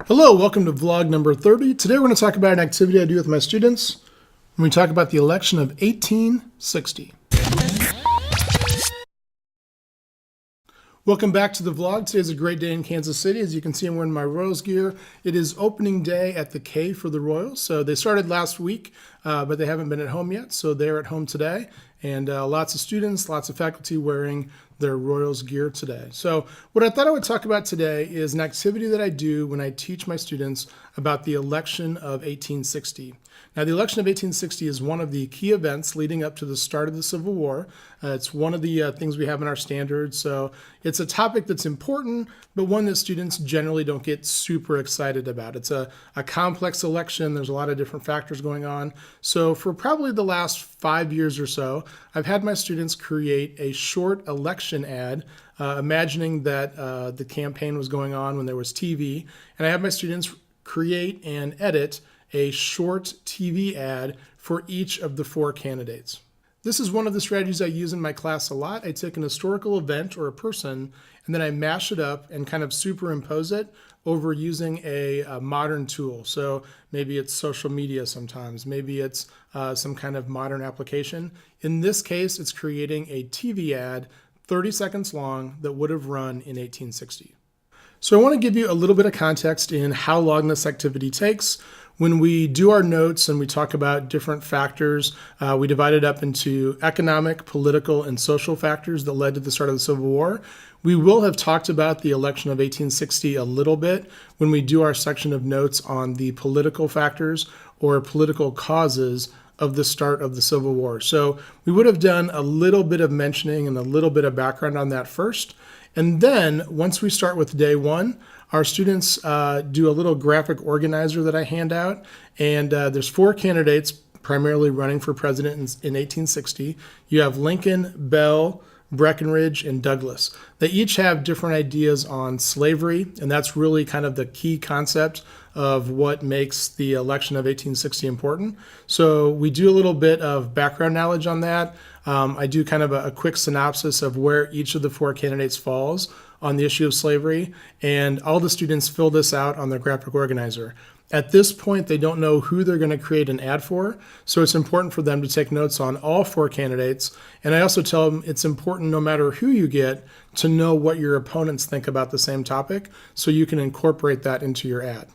Hello, welcome to vlog number 30. Today we're going to talk about an activity I do with my students when we talk about the election of 1860. Welcome back to the vlog. Today's a great day in Kansas City. As you can see, I'm wearing my Royals gear. It is opening day at the K for the Royals. So they started last week, but they haven't been at home yet. So they're at home today. And lots of students, lots of faculty wearing their Royals gear today. So what I thought I would talk about today is an activity that I do when I teach my students about the election of 1860. Now, the election of 1860 is one of the key events leading up to the start of the Civil War. It's one of the things we have in our standards. So it's a topic that's important, but one that students generally don't get super excited about. It's a complex election. There's a lot of different factors going on. So for probably the last 5 years or so, I've had my students create a short election ad, imagining that the campaign was going on when there was TV. And I have my students create and edit a short TV ad for each of the 4 candidates. This is one of the strategies I use in my class a lot. I take an historical event or a person, and then I mash it up and kind of superimpose it over using a modern tool. So maybe it's social media sometimes, maybe it's some kind of modern application. In this case, it's creating a TV ad 30 seconds long that would have run in 1860. So I want to give you a little bit of context in how long this activity takes. When we do our notes and we talk about different factors, we divide it up into economic, political, and social factors that led to the start of the Civil War. We will have talked about the election of 1860 a little bit when we do our section of notes on the political factors or political causes of the start of the Civil War. So we would have done a little bit of mentioning and a little bit of background on that first. And then once we start with day one, our students do a little graphic organizer that I hand out. And there's 4 candidates primarily running for president in 1860. You have Lincoln, Bell, Breckinridge, and Douglas. They each have different ideas on slavery, and that's really kind of the key concept of what makes the election of 1860 important. So we do a little bit of background knowledge on that. I do kind of a quick synopsis of where each of the 4 candidates falls on the issue of slavery, and all the students fill this out on their graphic organizer. At this point, they don't know who they're going to create an ad for, so it's important for them to take notes on all 4 candidates. And I also tell them it's important, no matter who you get, to know what your opponents think about the same topic so you can incorporate that into your ad.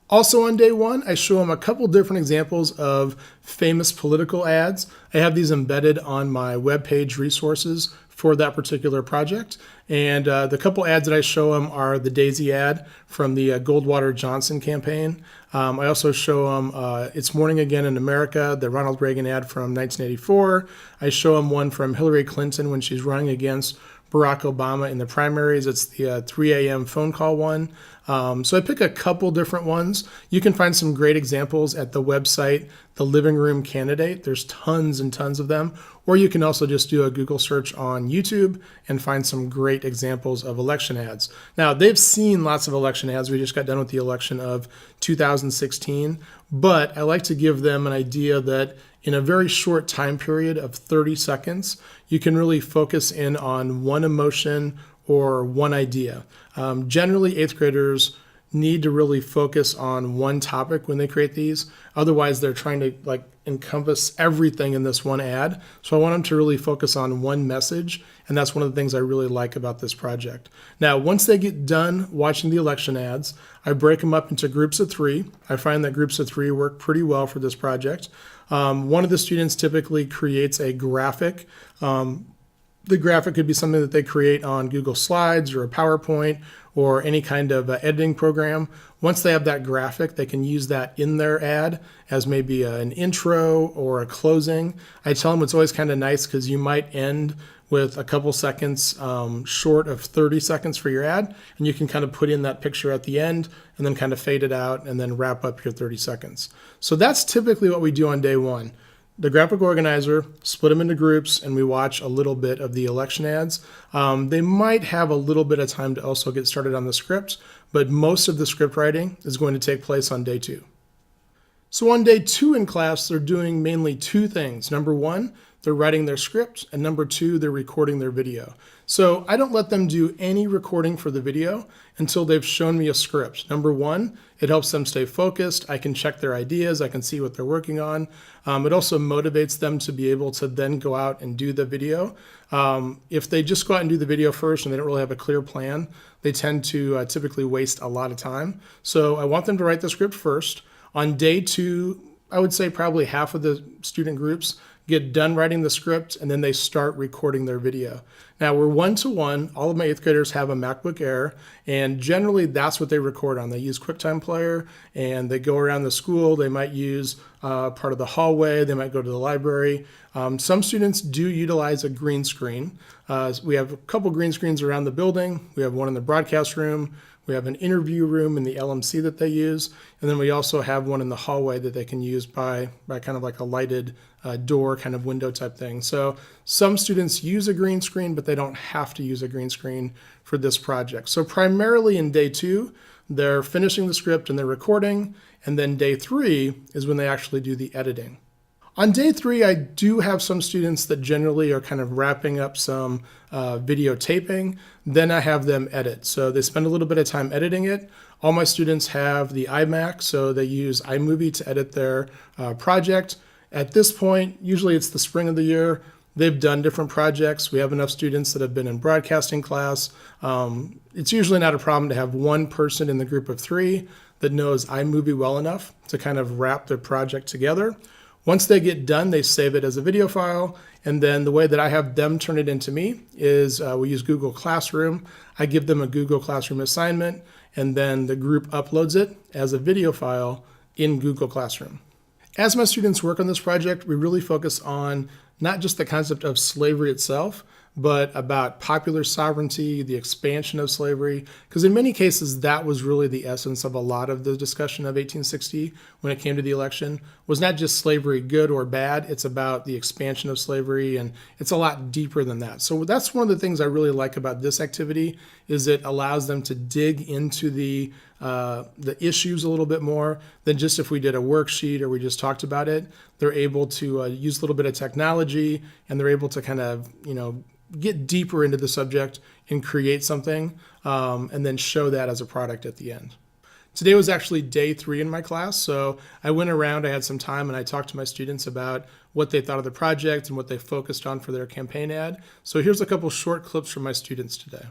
Also on day one, I show them a couple different examples of famous political ads. I have these embedded on my webpage resources for that particular project. And the couple ads that I show them are the Daisy ad from the Goldwater Johnson campaign. I also show them It's Morning Again in America, the Ronald Reagan ad from 1984. I show them one from Hillary Clinton when she's running against Barack Obama in the primaries. It's the 3 a.m. phone call one. So I pick a couple different ones. You can find some great examples at the website, The Living Room Candidate. There's tons and tons of them. Or you can also just do a Google search on YouTube and find some great examples of election ads. Now, they've seen lots of election ads. We just got done with the election of 2016. But I like to give them an idea that in a very short time period of 30 seconds, you can really focus in on one emotion or one idea. Generally, 8th graders need to really focus on one topic when they create these. Otherwise, they're trying to encompass everything in this one ad. So I want them to really focus on one message, and that's one of the things I really like about this project. Now, once they get done watching the election ads, I break them up into groups of 3. I find that groups of 3 work pretty well for this project. One of the students typically creates a graphic. The graphic could be something that they create on Google Slides or a PowerPoint or any kind of editing program. Once they have that graphic, they can use that in their ad as maybe an intro or a closing. I tell them it's always kind of nice because you might end with a couple seconds short of 30 seconds for your ad, and you can kind of put in that picture at the end and then kind of fade it out and then wrap up your 30 seconds. So that's typically what we do on day one. The graphic organizer, split them into groups, and we watch a little bit of the election ads. They might have a little bit of time to also get started on the script, but most of the script writing is going to take place on day 2. So on day 2 in class, they're doing mainly 2 things. Number 1, they're writing their script, and number 2, they're recording their video. So I don't let them do any recording for the video until they've shown me a script. Number 1, it helps them stay focused. I can check their ideas. I can see what they're working on. It also motivates them to be able to then go out and do the video. If they just go out and do the video first and they don't really have a clear plan, they tend to typically waste a lot of time. So I want them to write the script first. On day 2, I would say probably half of the student groups get done writing the script, and then they start recording their video. Now, we're 1-to-1. All of my 8th graders have a MacBook Air, and generally that's what they record on. They use QuickTime Player, and they go around the school. They might use part of the hallway. They might go to the library. Some students do utilize a green screen. We have a couple green screens around the building. We have one in the broadcast room. We have an interview room in the LMC that they use, and then we also have one in the hallway that they can use by kind of like a lighted door kind of window type thing. So some students use a green screen, but they don't have to use a green screen for this project. So primarily in day 2, they're finishing the script and they're recording, and then day 3 is when they actually do the editing. On day 3, I do have some students that generally are kind of wrapping up some videotaping. Then I have them edit. So they spend a little bit of time editing it. All my students have the iMac, so they use iMovie to edit their project. At this point, usually it's the spring of the year, they've done different projects. We have enough students that have been in broadcasting class. It's usually not a problem to have one person in the group of 3 that knows iMovie well enough to kind of wrap their project together. Once they get done, they save it as a video file, and then the way that I have them turn it into me is we use Google Classroom. I give them a Google Classroom assignment, and then the group uploads it as a video file in Google Classroom. As my students work on this project, we really focus on not just the concept of slavery itself, but about popular sovereignty, the expansion of slavery, because in many cases that was really the essence of a lot of the discussion of 1860 when it came to the election, was not just slavery good or bad, it's about the expansion of slavery, and it's a lot deeper than that. So that's one of the things I really like about this activity, is it allows them to dig into the issues a little bit more than just if we did a worksheet or we just talked about it. They're able to use a little bit of technology, and they're able to kind of, get deeper into the subject and create something, and then show that as a product at the end. Today was actually day 3 in my class, so I went around, I had some time, and I talked to my students about what they thought of the project and what they focused on for their campaign ad. So here's a couple short clips from my students today.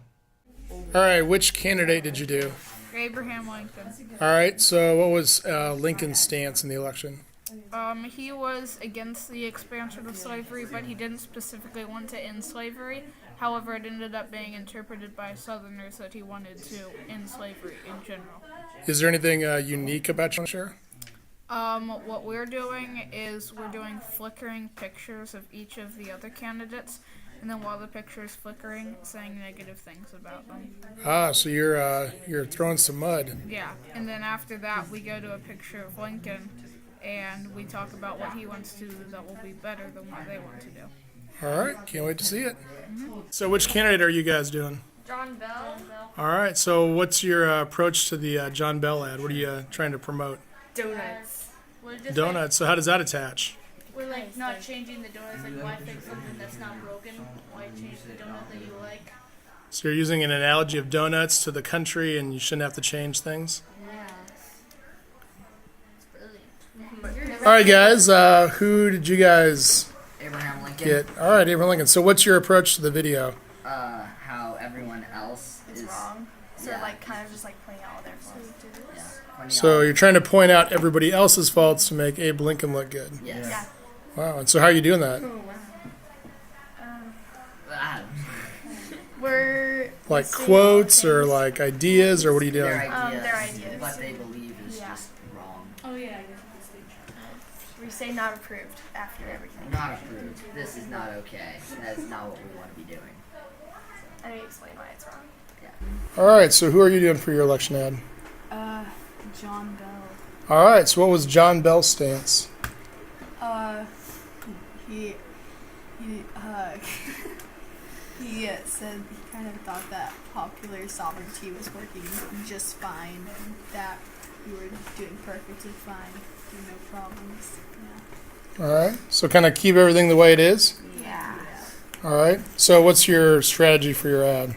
All right, which candidate did you do? Abraham Lincoln. All right, so what was Lincoln's stance in the election? He was against the expansion of slavery, but he didn't specifically want to end slavery. However, it ended up being interpreted by Southerners that he wanted to end slavery in general. Is there anything unique about your share? What we're doing is we're doing flickering pictures of each of the other candidates, and then while the picture is flickering, saying negative things about them. Ah, so you're throwing some mud. Yeah, and then after that, we go to a picture of Lincoln, and we talk about what he wants to do that will be better than what they want to do. All right, can't wait to see it. So which candidate are you guys doing? John Bell. All right, so what's your approach to the John Bell ad? What are you trying to promote? Donuts. We're just Donuts, so how does that attach? we're not changing the donuts. Why fix something that's not broken? Why change the donut that you like? So you're using an analogy of donuts to the country, and you shouldn't have to change things? Yeah. It's brilliant. All right, guys, who did you guys Abraham Lincoln. get? All right, Abraham Lincoln. So what's your approach to the video? How everyone else is wrong. So yeah. kind of just pointing out all their faults. pointing So out- you're trying to point out everybody else's faults to make Abe Lincoln look good. yes. Yeah. Wow, and so how are you doing that? Ah, We're Like saying quotes or things. like ideas, or what are you doing? their ideas, their ideas. what they believe is Yeah. just wrong. Oh yeah. we say not approved after everything. Not approved. This is not okay. That is not what we want to be doing. And we explain why it's wrong. All right, so who are you doing for your election ad? John Bell. All right, so what was John Bell's stance? He he said he kind of thought that popular sovereignty was working just fine, and that we were doing perfectly fine, no problems. Yeah. All right, so kind of keep everything the way it is? All right. So what's your strategy for your ad?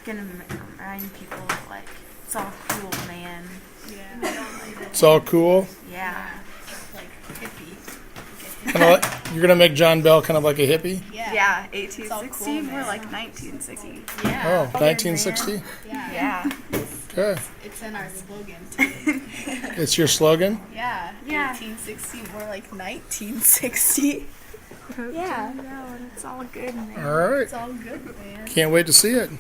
Gonna remind people like it's all cool, man. Yeah. It's all cool. Yeah. Like hippie. Kinda like, you're gonna make John Bell kind of like a hippie. Yeah. Yeah. It's all 1860, cool, more man. like 1960. Oh, 1960. Yeah. Yeah. Okay. It's in our slogan too. It's your slogan. Yeah. Yeah. 1860, more like 1960. Yeah. No, and it's all good, man. All right. It's all good, man. Can't wait to see it.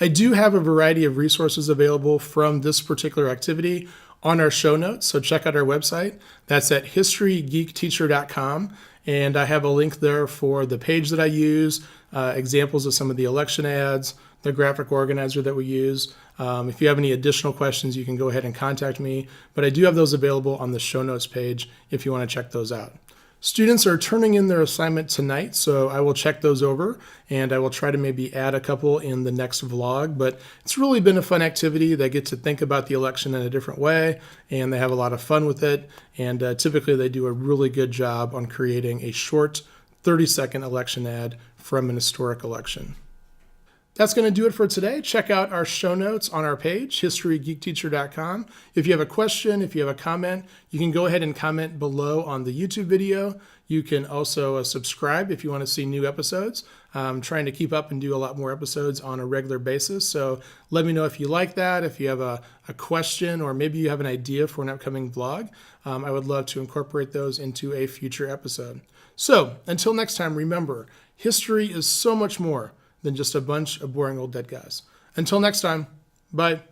I do have a variety of resources available from this particular activity on our show notes, so check out our website. That's at historygeekteacher.com, and I have a link there for the page that I use, examples of some of the election ads, the graphic organizer that we use. If you have any additional questions, you can go ahead and contact me, but I do have those available on the show notes page if you want to check those out. Students are turning in their assignment tonight, so I will check those over and I will try to maybe add a couple in the next vlog. But it's really been a fun activity. They get to think about the election in a different way and they have a lot of fun with it. And typically they do a really good job on creating a short 30-second election ad from an historic election. That's going to do it for today. Check out our show notes on our page, historygeekteacher.com. If you have a question, if you have a comment, you can go ahead and comment below on the YouTube video. You can also subscribe if you want to see new episodes. I'm trying to keep up and do a lot more episodes on a regular basis. So let me know if you like that, if you have a question, or maybe you have an idea for an upcoming vlog. I would love to incorporate those into a future episode. So until next time, remember, history is so much more than just a bunch of boring old dead guys. Until next time, bye.